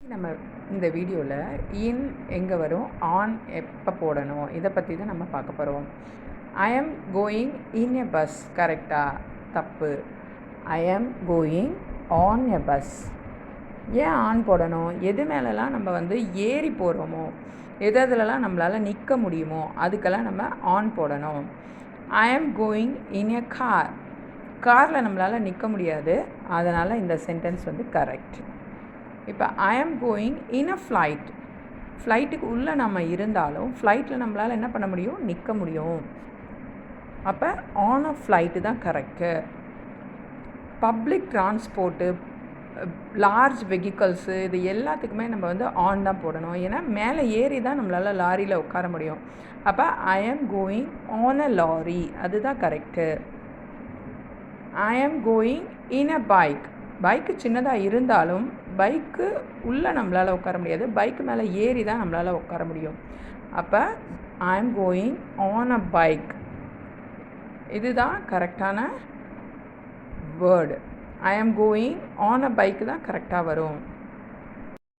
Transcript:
நம்ம இந்த வீடியோவில் இன் எங்கே வரும், ஆன் எப்போ போடணும், இதை பற்றி தான் நம்ம பார்க்க போகிறோம். ஐ am going in a bus கரெக்டாக? தப்பு. I am going on a bus. ஏன் ஆன் போடணும்? எது மேலெலாம் நம்ம ஏறி போகிறோமோ, எதுலலாம் நம்மளால் நிற்க முடியுமோ அதுக்கெல்லாம் நம்ம ஆன் போடணும். ஐ am going in a car. காரில் நம்மளால் நிற்க முடியாது, அதனால் இந்த சென்டென்ஸ் கரெக்ட். இப்போ ஐ am going in a flight. ஃப்ளைட்டுக்கு உள்ளே நம்ம இருந்தாலும் ஃப்ளைட்டில் நம்மளால் என்ன பண்ண முடியும், நிற்க முடியும். அப்போ ஆன் அ ஃப்ளைட்டு தான் correct. Public transport, large vehicles, இது எல்லாத்துக்குமே நம்ம ஆன் தான் போடணும். ஏன்னா மேலே ஏறி தான் நம்மளால் லாரியில் உட்கார முடியும். அப்போ I am going on a lorry, அதுதான் correct. I am going in a bike. Bike சின்னதாக இருந்தாலும் பைக்கு உள்ளே நம்மளால் உட்கார முடியாது, பைக்கு மேலே ஏறி தான் நம்மளால் உட்கார முடியும். அப்போ I am going on a bike, இதுதான் கரெக்டான word. I am going on a bike தான் கரெக்டாக வரும்.